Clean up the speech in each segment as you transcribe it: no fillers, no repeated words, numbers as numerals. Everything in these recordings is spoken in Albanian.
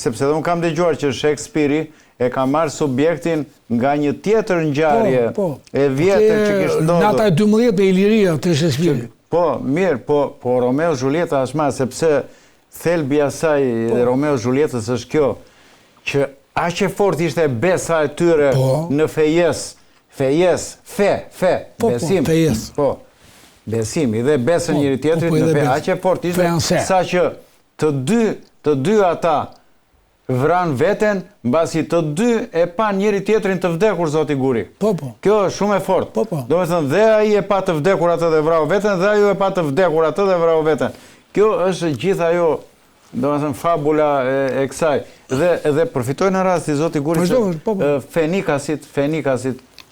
sepse dhe unë kam dëgjuar që Shakespeare e ka marrë subjektin nga një tjetër ngjarje e vjetër që kishte ndodhur. Nata e 12 e Iliria të Shakespeare. Po, mirë, po Romeo Julieta është ma, sepse thelbi asaj dhe Romeo Julietës është kjo, që aq e fort ishte besa e tyre në besim. Po, besimi dhe besën njëri tjetrit në fe, aq e fort ishte sa që të dy ata vran veten, mbasi të dy e pa njëri tjetrin të vdekur, zoti Guri. Kjo është shumë e fort. Do me thënë, dhe ai e pa të vdekur atë dhe vrau veten, dhe ajo e pa të vdekur atë dhe vrau veten. Kjo është gjithë ajo, do me thënë, fabula e kësaj. Dhe përfitoj në rasti, zoti Guri, që Fenikasit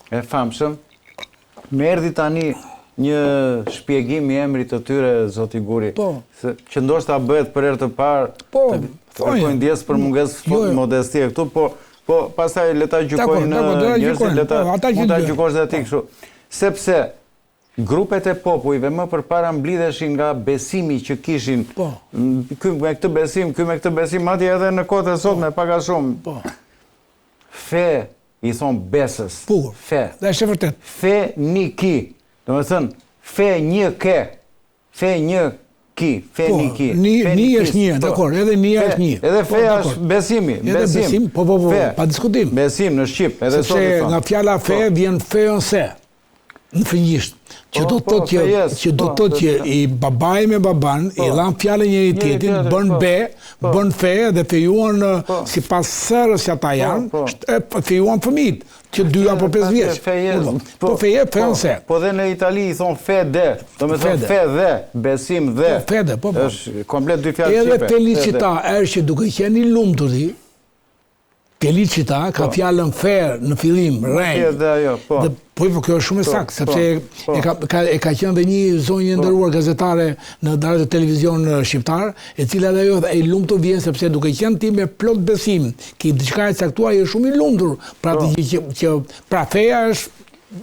e famshëm, me erdhi tani një shpjegim i emrit të tyre, zoti Guri, që ndoshta bëhet për herë të parë, kërkojnë ndjes për munges modestie këtu, po pastaj le ta gjykojnë njerëzit, le ta gjykosh dhe ti kështu. Sepse grupet e popujve më përpara mblidheshin nga besimi që kishin, ky me këtë besim, madje edhe në kohët e sotme pak a shumë. Fe i thon besës. Fe. Dhe është e vërtet. Fe një ki. Do me thënë, fe një ke. Fe një ki, fe një ki. Një është një, dakor, edhe një është një. Edhe feja është besimi. Edhe besim, pa diskutim. Besim në Shqip, edhe sot i thonë. Sepse nga fjala fe vjen feonse, në frëngjisht. Që do të thotë që i babai me baban, i dhan fjalën njëri tjetrit, bën fe dhe fejuan sipas sërës që ata janë, fejuan fëmijët. Që 2 apo 5 vjeç. Po feje feonse. Po dhe në Itali i thon fede, do me thon fe dhe, besim dhe. Fede, po. Është komplet dy fjalë shqipe. Edhe felicita është që duke qenë i lumtur ti. Felicita ka fjalën fer në fillim, rejnë. Po kjo është shumë e saktë, sepse e ka qenë dhe një zonjë nderuar gazetare në dalë të televizion shqiptar, e cila dhe ajo e lumtur vjen sepse duke qenë ti me plot besim, ki diçka e caktuar je shumë i lumtur, pra pra feja është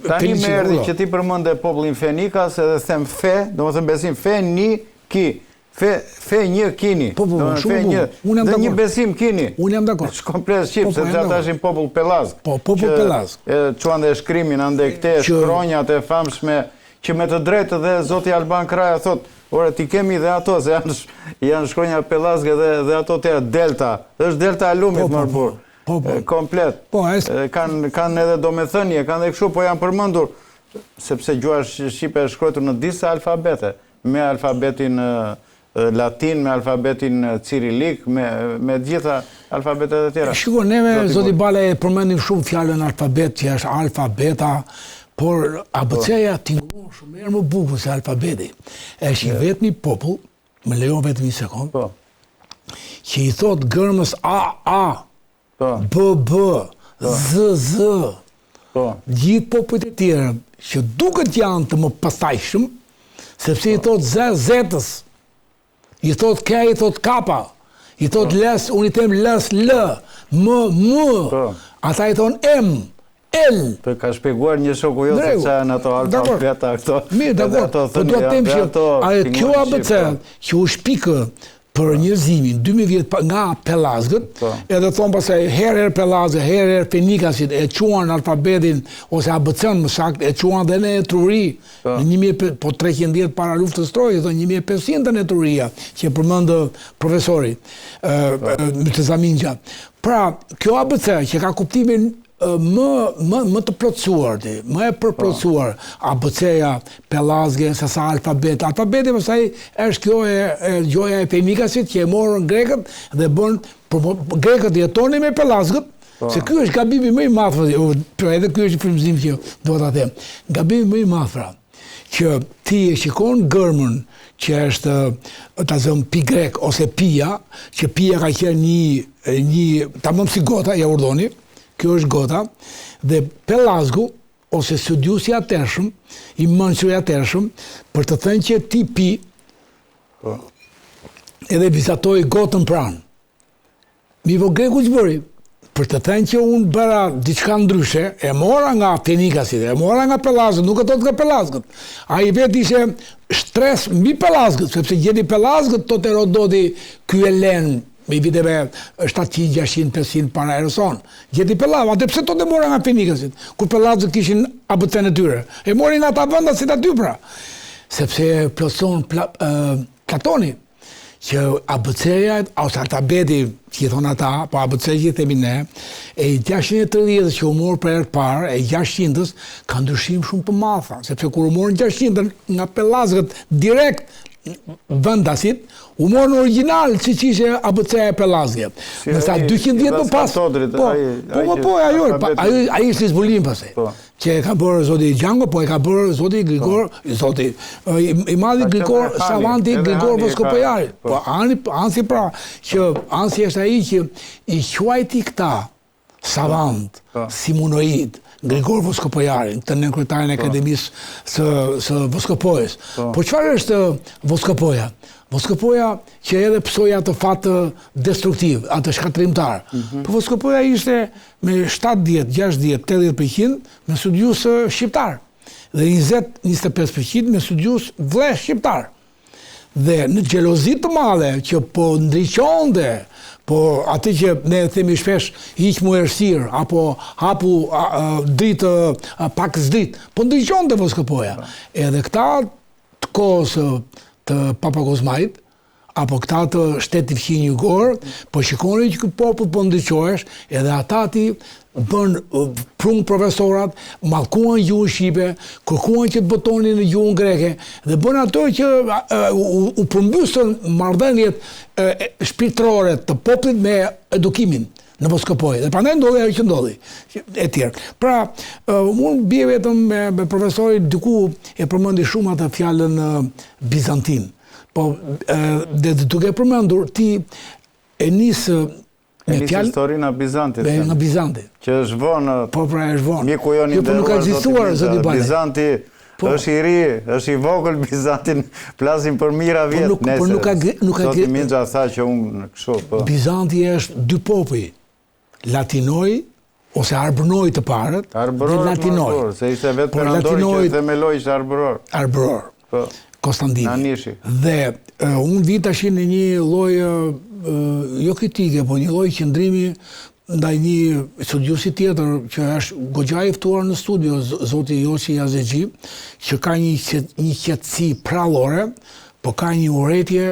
tani më erdhi që ti përmende popullin Fenikas edhe them fe, domethënë besim fe një ki. Fe një kini. Dhe një besim kini. Unë jam dakord. Është komplet shqip, sepse ata ishin popull Pellazg. Popull Pellazg. Quan dhe shkrimin ande këte, shkronjat e famshme, që me të drejtë dhe zoti Alban Kraja thot, ore, ti kemi dhe ato, se janë shkronja Pellazg dhe ato të delta. Dhe është delta e lumit mërbur. Komplet. Kanë edhe domethënie, kanë dhe kështu, po janë përmendur, sepse gjua shqipe është shkruar në disa alfabete, me alfabetin latin, me alfabetin cirilik, me gjitha alfabetet e tjera. Shiko, neve, zoti Bala, e përmendim shumë fjallën alfabet, që është alfabeta, por ABC-ja tingëllon shumë herë më bukur se alfabeti. Është i vetmi popull, më lejo vetëm një sekond, që i thot gërmës A, B, Z, gjithë popujt e tjera, që duket janë të më pastajshëm, sepse i thot Z-ës, i thot K, i thot K, i thot les, unë i them les, L, M, ata i thon M, L. Për ka shpjeguar një shoku jo se që janë ato alfabeta këto. Mirë, dakor, po do të them që kjo ABC që u shpikë për njerëzimin 12 vjet nga Pellazgët, edhe thon pastaj herë Pellazgë, herë Fenikasit e quan alfabetin ose ABC-n më saktë e quan dhe në Etruri në 300 vjet para luftës troje, thonë 1500 në Etruria, që përmend profesori Myrteza. Pra, kjo ABC që ka kuptimin më të plotësuar, më e përplotësuar ABC-ja Pellazgë se sa alfabeti. Alfabeti pastaj është kjo gjoja e Fenikasit që e morën grekët dhe bën grekët jetonin me Pellazgët, se ky është gabimi më i madh, edhe ky është frymëzim që do ta them. Gabimi më i madh pra, që ti e shikon gërmën që është ta zëm pi grek ose pia, që pia ka qenë një tamam si gota, ja urdhoni. Kjo është gota, dhe Pellazgu, ose studiusi atërshëm, i mënqëri atërshëm, për të thënë që ti pi, edhe vizatoi gotën pranë. Mi vo greku që bëri, për të thënë që unë bëra diçka ndryshe, e mora nga Fenikasit, e mora nga Pellazgët, nuk e thot nga Pellazgët. A i vetë ishe shtres mbi Pellazgët, sepse gjeni Pellazgët, tot Herodoti ky Elen, me viteve 700, 600, 500 para Erson. Gjeti Pellava, atë pse to të mora nga Fenikasit, kur Pellazët kishin ABC-n e tyre. E morin nga ata vendasit aty pra. Sepse plotson Platoni, që ABC-ja, ose alfabeti, që i thonë ata, po ABC që i themi ne, e 630 që u morë për herë parë, e 600-ës, ka ndryshim shumë të madha, sepse kur u morën 600 nga Pellazët direkt vendasit, u morën në original që ishe ABC-ja e Pellazëve. Nësa 200 vjetë më pas, ajo ishte zbulim pase. Që e ka bërë zoti Gjango, po e ka bërë zoti Grigor, i madhi Grigor Savanti, Grigor Voskopojari. Po Ansi pra, që Ansi është ai që i quajti këta savant, Simonoid, Grigor Voskopojari, të nënkretarin e Akademisë së Voskopojës. Po çfarë është Voskopoja? Voskopoja që edhe psoi atë fat destruktiv, atë shkatrimtar. Po Voskopoja ishte me 70, 60, 80% me studius shqiptar dhe 20-25% me studius vlesh shqiptar. Dhe në xhelozi të madhe që po ndriqonte, po atë që ne themi shpesh hiq mu errësirë apo hapu dritë pak dritë, po ndriqonte Voskopoja. Edhe këta të kohës të Papagozmait, apo këta të shtetit fqin jugor, po shikonin që këtë popull po ndryqohesh, edhe ata ti bën prung profesorat, mallkuan gjuhën shqipe, kërkuan që të botonin në gjuhën greke, dhe bën ato që u përmbysën marrëdhëniet shpirtërore të popullit me edukimin në Voskopojë. Dhe prandaj ndodhi ajo që ndodhi, e tjerë. Pra, unë bie vetëm me profesori diku e përmendi shumë atë fjalën bizantin. Po, dhe duke përmendur, ti e nisë me fjalë historinë e Bizantit. Nga Bizanti. Që është vonë. Po, pra është vonë. Miku jon i nderuar, zoti Bizanti është i ri, është i vogël Bizantin, flasim për mira vjet nesër. Po nuk ka Zoti Minxha tha që unë kështu, po. Bizanti është dy popull. Latinoj ose arbërnoj të parët, dhe latinoj. Se ishte vetë perandori që themeloj ishte arbëror. Arbëror. Po. Konstantini. Nanishi. Dhe unë vi tash në një lloj jo kritike, po një lloj qëndrimi ndaj një studiusi tjetër që është goxha i ftuar në studio, zoti Joçi Yazexhi, që ka një qetësi prallore, po ka një urrëtie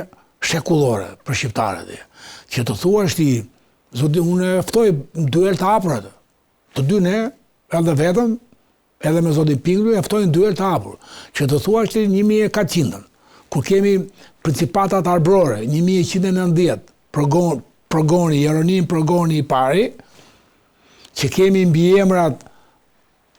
shekullore për shqiptarët. Që të thuash ti, zoti, unë ftoj duel të hapur atë. Të dy ne, edhe vetëm, edhe me zotin Pinglu, e ftojnë duel të hapur. Që të thuash ti 1400, kur kemi principatat arbrore, 1190, Progoni, Jeronim Progoni i pari, që kemi mbi emrat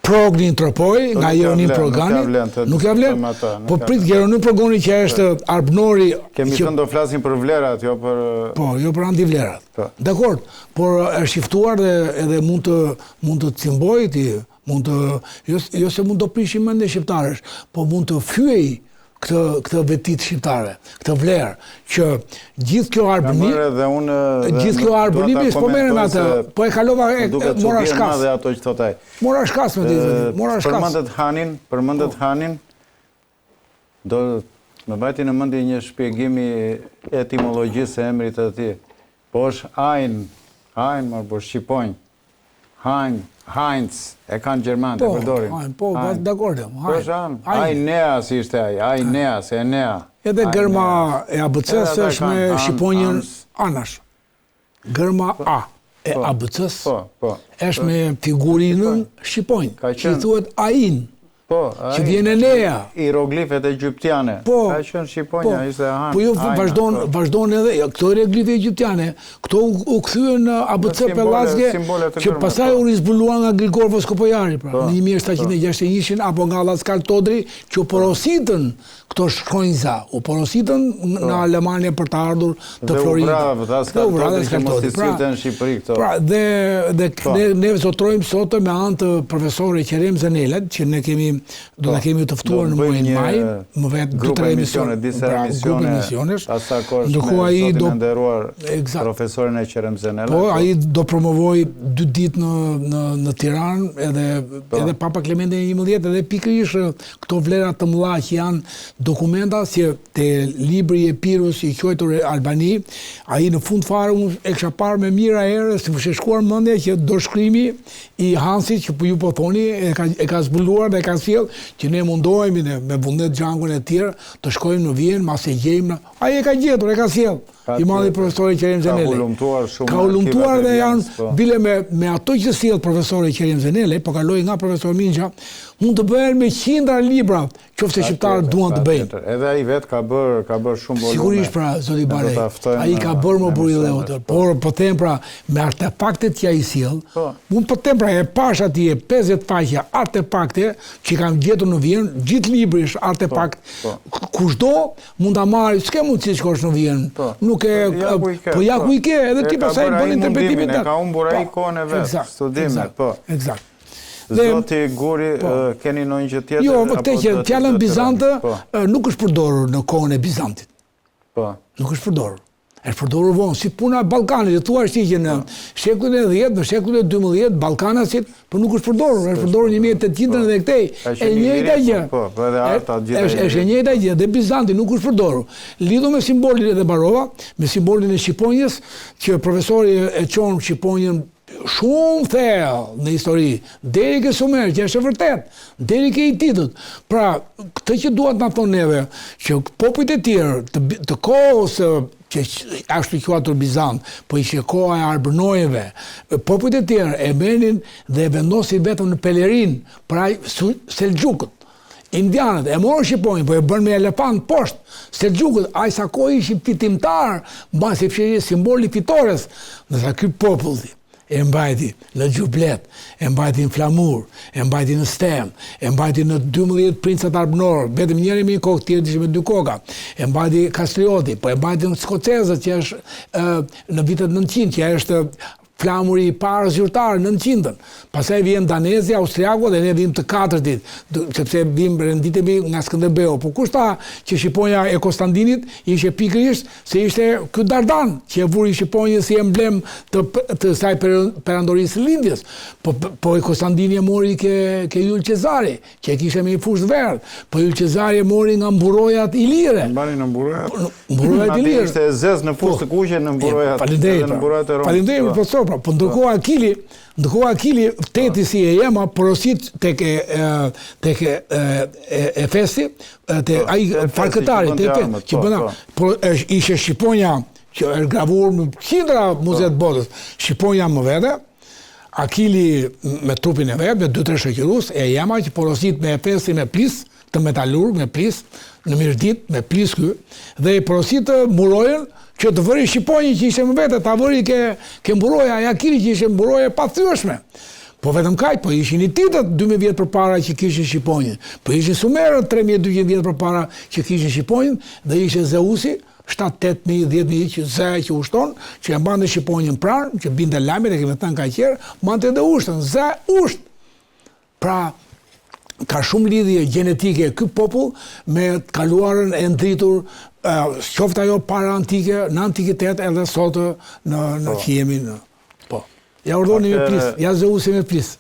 Prognin Tropoj, nga Jeronim Progani, nuk ja vlen, po prit Jeronim Progoni që është arbnori... Kemi thënë do flasim për vlerat, jo për... Po, jo për antivlerat. Dakor, por është shiftuar dhe edhe mund të cimbojti, jo se mund të prishim mendje shqiptarësh, po mund të fyej këtë vetit shqiptare, këtë vlerë, që gjithë kjo arbënim, s'po merrem atë, po e kalova, mora shkas. Mora shkas me ditë. Përmendet Hanin, do më vajti në mendje një shpjegimi etimologjisë e emrit të tij. Po është Ein, po shqiponj. Heinz, e kanë gjermanë të përdorin. Po, dakord. Aeneas ishte ai, Aeneas, Enea. Edhe gërma e ABC-s është me shqiponjën anash. Gërma A e ABC-s është me figurinën shqiponj, që i thuhet Ain. Që vjen Enea. Hieroglifet egyptiane. Ka qenë shqiponja, ishte Han. Po jo, vazhdon edhe, këto hieroglife egyptiane, këto u kthyen në ABC Pellazge, që pastaj u rizbuluan nga Grigor Voskopojari, pra, në 1761 apo nga Laskal Todri, që u porositën këto shkronjza, u porositën në Alemania për të ardhur të Florida. Dhe Laskal Todri që mos i sillte në Shqipëri këto. Pra, dhe ne zotrojmë sot me anë të profesorit Qerem Zenelet, që ne kemi kemi të ftuar në muajin maj, më vetë 2-3 emisione, disa emisione, asa kosh me zotin e nderuar profesorin e Qerem Zenela. Po, ai do promovoj 2 ditë në Tiranë, edhe Papa Klemente 11, edhe pikërisht këto vlera të mëdha që janë dokumenta si te libri i Epirus i quajtur Albani, ai në fund fare unë e kisha parë me mira herë, si më shkuar mendja që dorëshkrimi i Hansit që ju po thoni e ka zbuluar dhe e ka sjell që ne mundohemi me Vullnet Gjangun e tjerë të shkojmë në Vjenë, mas e gjejmë. Ai e ka gjetur, e ka sjell. I madhi profesori Qerim Zenele. Ka ulumtuar dhe janë bile me ato që sjell profesori Qerim Zenele, po kaloi nga profesor Minxha, mund të bëhen me 100 libra, qoftë shqiptarët duan të bëjnë. Edhe ai vet ka bërë shumë volume. Sigurisht pra, zoti Barej. Ai ka bërë më burrë, por po them pra me artefaktet që ai sjell. Unë po them pra e pash atje 50 faqe artefakte që kam gjetur në Vjenë, gjithë libri është artefakt. Kushdo mund ta marrë, s'ke mundësi të shkosh në Vjenë. Po ja ku i ke, edhe ti pasaj bën interpretimin. Ka humbur ai kohën e vet, studimet, po. Eksakt. Zoti Guri, keni ndonjë gjë tjetër? Jo, vërtet që fjalën Bizante nuk është përdorur në kohën e Bizantit. Po. Nuk është përdorur. Është përdorur vonë, si puna e Ballkanit, thua që në shekullin e 10, në shekullin e 12, Ballkanasit, por nuk është përdorur, është përdorur 1800 dhe këtej. E njëjta gjë. Po, edhe arta gjithë. Është e njëjta gjë, dhe Bizanti nuk është përdorur. Lidhur me simbolin e Barova, me simbolin e Shqiponjës, që profesori e çon Shqiponjën shumë thellë në histori, deri ke Sumer, që është e vërtet, deri ke Hititët. Pra, këtë që duat na thonë neve, që popujt e tjerë të kohës që ashtu quatur Bizant, po ishte koha e Arbënojeve, popujt e tjerë e merrnin dhe vendosin vetëm në pelerin, pra Selgjukët. Indianët e morën Shqiponjën, po e bën me elefant poshtë. Selgjukët, ai sa kohë ishin fitimtar, mbasi fshirë simboli fitores, ndërsa ky populli e mbajti në Gjublet, e mbajti në Flamur, e mbajti në Stem, e mbajti në 12 princat arbënorë, vetëm njëri me një kokë, tjerë ishte me 2 koka, e mbajti Kastrioti, po e mbajti në Skocezët, që është në vitet 900, që është flamuri i parë zyrtar 900-ën. Pastaj vjen danezi, austriaku dhe ne vim të katërtit, sepse vim renditemi nga Skënderbeu. Po kush tha që Shqiponja e Konstantinit ishte pikërisht se ishte ky Dardan, që e vuri Shqiponjën si emblem të saj perandorisë së lindjes. Po e Konstantini e mori ke Jul Cezari, që e kishte me një fushë verdh. Po Jul Cezari e mori nga mburojat ilire. Mbani në mburojat. Mburojat ilire. Ishte zez në fushë të kuqe në mburojat. Faleminderit, profesor. Po ndërkohë Akili teti si e jema porosit tek Efesi, ai farkëtari që bëna, ishte Shqiponja që është gravur në qindra muzeet botës, Shqiponja më vete, Akili me trupin e vet, me 2-3 shoqërues, e jema që porosit me Efesi me plis, të metalur me plis, në Mirdit me plis ky, dhe porosit murojën që të vëri Shqiponjë që ishte më vete, ta vëri ke mburoja, Akili që ishte mburoja pa thyeshme. Po vetëm kaq, po ishin Hititët 2000 vjet përpara që kishin Shqiponjën. Po ishin Sumerët 3200 vjet përpara që kishin Shqiponjën dhe ishte Zeusi 7-8.000, 10.000 që Zea që ushton, që e mbante Shqiponjën pranë, që binte lajmet e kemi thënë kaq herë, mbante edhe ushtën, Zea usht. Pra ka shumë lidhje gjenetike ky popull me kaluarën e ndritur qoftë ajo para antike, në antikitet edhe sot në që jemi në. Po. Ja urdhoni me plis, ja Zeusi me plis.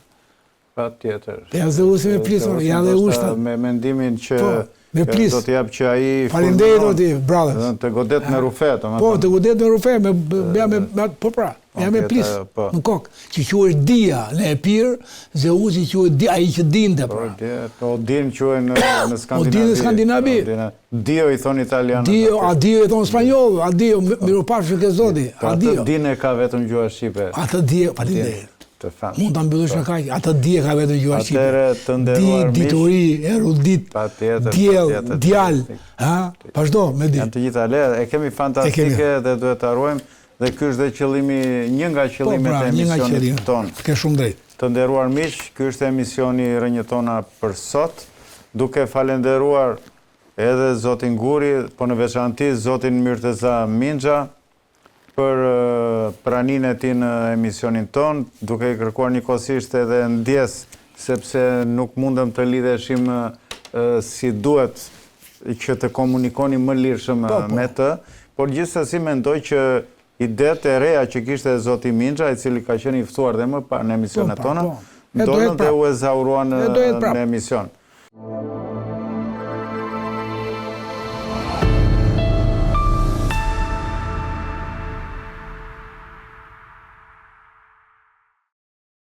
Patjetër. Ja Zeusi me plis, ja dhe ushtat. Me mendimin që do të jap që ai faleminderit oti, brother. Të godet me rufe, Po, të godet me rufe, po pra. Ja me plis në kokë, që quhet dia në Epir, Zeusi quhet dia, ai që dinte pra. Po din quhen në Skandinavi. O din në Skandinavi. Dio i thon italianët. Dio i thon spanjoll, adio, miropafshë ke zoti, adio. Atë din e ka vetëm gjuha shqipe. Atë dia, faleminderit. Mund ta mbyllësh në kaq, atë dia ka vetëm gjuha shqipe. Atëre të nderuar miq. Dituri, erudit. Patjetër. Djal, ha? Vazhdo me di. Janë të gjitha letë, e kemi fantastike dhe duhet ta ruajmë. Dhe ky është dhe qëllimi, një nga qëllimet e emisionit ton. Ke shumë drejt. Të nderuar miq, ky është emisioni Rënjëtona për sot, duke falenderuar edhe zotin Guri, po në veçanti zotin Myrteza Minxha për praninë e tij në emisionin ton, duke i kërkuar njëkohësisht edhe ndjes sepse nuk mundem të lidheshim si duhet që të komunikoni më lirshëm me të, por gjithsesi mendoj që idetë e reja që kishte zoti Minxha, i cili ka qenë i ftuar dhe më parë në emisionet tona, dolën dhe u ezauruan në emision.